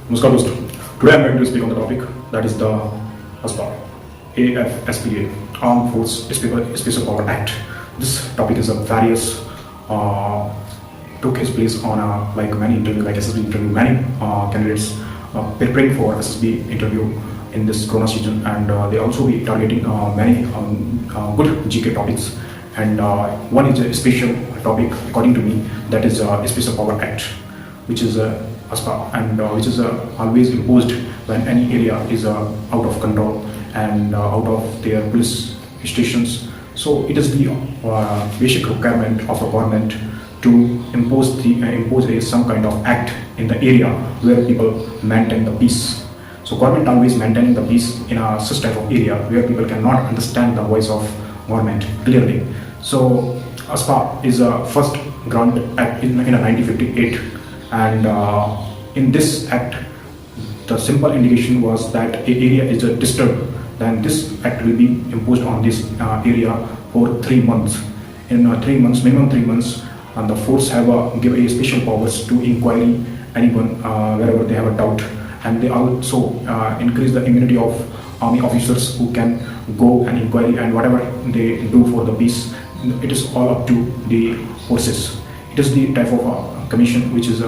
Namaskar दोस्तों. Today I am going to speak on the topic that is the AFSPA, AFSPA, Armed Force Special Power Act. This topic is a various took his place on like many interview, like SSB interview, many candidates preparing for SSB interview in this Corona season, and they also be targeting many good GK topics. And one is a special topic, according to me, that is a Special Power Act, which is AFSPA, and which is always imposed when any area is out of control and out of their police stations. So it is the basic requirement of a government to impose some kind of act in the area where people maintain the peace. So government always maintaining the peace in such type of area where people cannot understand the voice of government clearly. So AFSPA is a first grant act in 1958, and in this act the simple indication was that an area is disturbed, then this act will be imposed on this area for 3 months. In 3 months, minimum 3 months, and the force have give a special powers to inquiry anyone wherever they have a doubt, and they also increase the immunity of army officers who can go and inquiry, and whatever they do for the peace, it is all up to the forces. It is the type of commission which is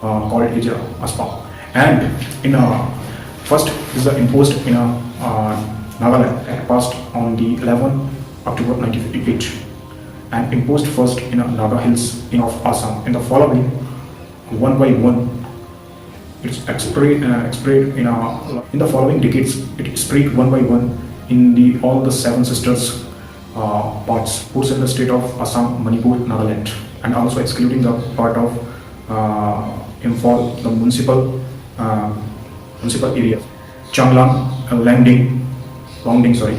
called as AFSPA. And in first is imposed in Nagaland, passed on the 11 October 1958, and imposed first in Naga Hills of Assam. In the following, one by one, it's spread in the following decades. It spread one by one in all the 7 sisters parts, who's in the state of Assam, Manipur, Nagaland, and also excluding the part of Imphal, the municipal area, Changlang, Longding, sorry,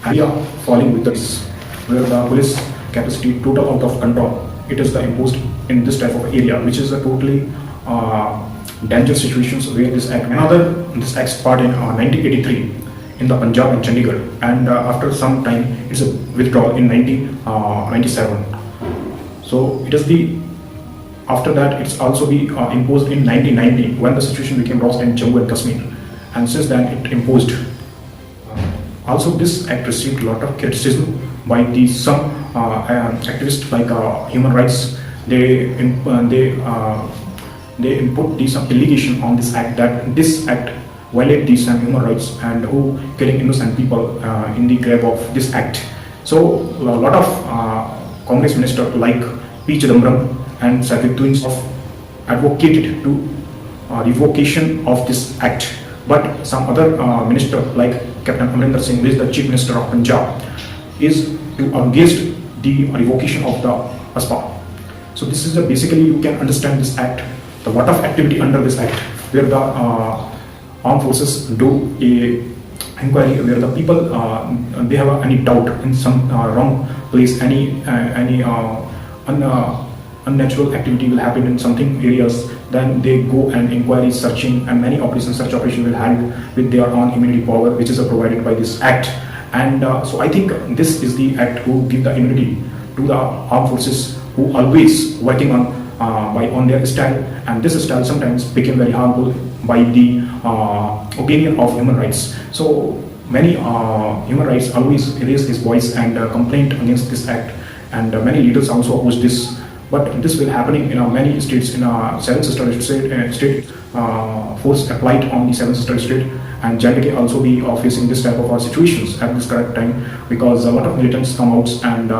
and falling with this, where the police capacity total out of control. It is the imposed in this type of area, which is a totally dangerous situations where this act. This act started in 1983 in the Punjab and Chandigarh, and after some time it's a withdrawal in 1997. So it is the after that it's also be imposed in 1990 when the situation became worse in Jammu and Kashmir, and since then it imposed. Also this act received a lot of criticism by some activists like human rights. They input some allegation on this act, that this act violate these human rights and who killing innocent people in the grave of this act. So a lot of Congress ministers like P. Chidambaram and Sadiq Twins advocated to revocation of this act, but some other minister like Captain Amrinder Singh, who is the Chief Minister of Punjab, is to against the revocation of the AFSPA. So this is basically you can understand this act, the lot of activity under this act, where the armed forces do a inquiry where the people they have any doubt in some wrong place, any unnatural activity will happen in something areas, then they go and inquiry, searching, and many search operation will handle with their own immunity power, which is provided by this act. And so I think this is the act who give the immunity to the armed forces, who always working on their style, and this style sometimes became very harmful by the opinion of human rights. So many human rights always raise his voice and complaint against this act, and many leaders also oppose this. But this will happening in many states. In 7 sister state, force applied on the 7 sister state, and JNK also be facing this type of situations at this correct time, because a lot of militants come out and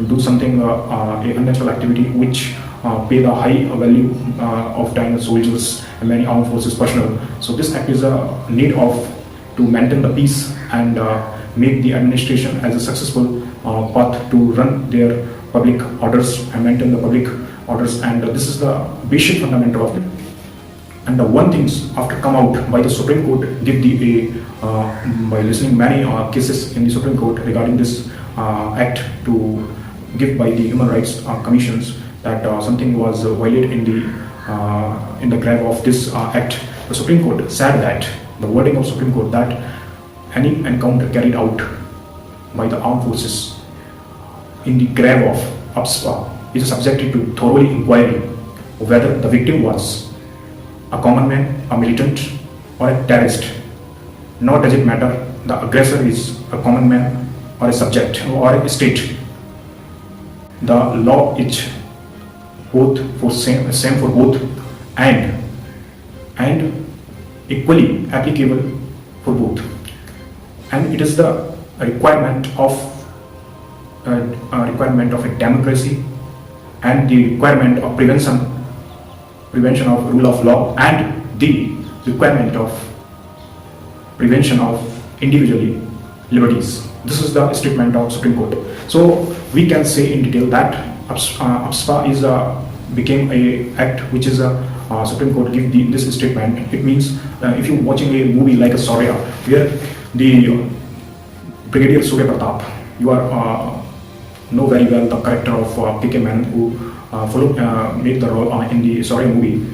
do something unnatural activity which pay the high value of time soldiers and many armed forces personnel. So this act is a need of to maintain the peace and make the administration as a successful path to run their public orders and maintain the public orders, and this is the basic fundamental of it. And the one things after come out by the Supreme Court give by listening many cases in the Supreme Court regarding this act to give by the human rights commissions, that something was violated in the grave of this act. The Supreme Court said that the wording of Supreme Court that any encounter carried out by the armed forces in the grave of AFSPA is subjected to thoroughly inquiry whether the victim was a common man, a militant, or a terrorist. Nor does it matter the aggressor is a common man or a subject or a state. The law is both for same for both and equally applicable for both. And it is the requirement of a democracy and the requirement of prevention of rule of law and the requirement of prevention of individual liberties. This is the statement of Supreme Court. So we can say in detail that AFSPA is became a act which is a Supreme Court give this statement. It means if you're watching a movie like a Surya, where the Brigadier Surya Pratap, you are know very well the character of K.K. Menon who made the role in the Surya movie,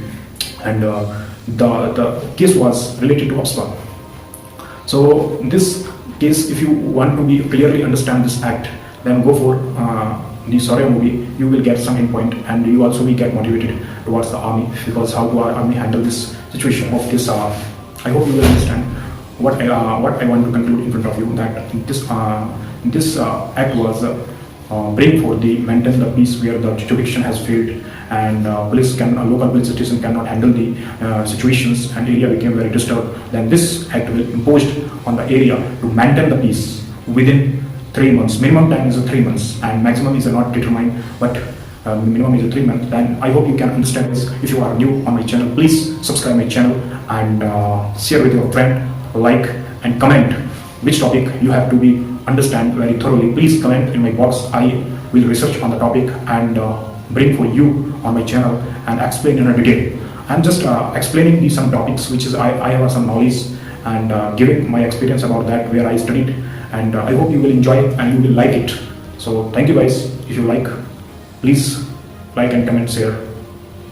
and the case was related to AFSPA. So this case, if you want to be clearly understand this act, then go for the Surya movie. You will get some endpoint, and you also will get motivated towards the army, because how to our army handle this situation of this. I hope you will understand what I want to conclude in front of you, that this act was bring for the maintain the peace where the jurisdiction has failed, and local police station cannot handle the situations, and area became very disturbed. Then this act will imposed on the area to maintain the peace within 3 months. Minimum time is 3 months, and maximum is not determined, but minimum is 3 months. Then I hope you can understand this. If you are new on my channel, please subscribe my channel and share with your friend, like and comment which topic you have to be understand very thoroughly. Please comment in my box. I will research on the topic and bring for you on my channel and explain in a detail. I'm just explaining some topics which is I have some knowledge, and giving my experience about that where I studied, and I hope you will enjoy it and you will like it. So thank you guys. If you like, please like and comment, share.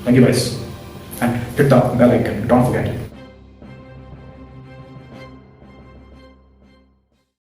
Thank you guys, and hit the bell icon, don't forget.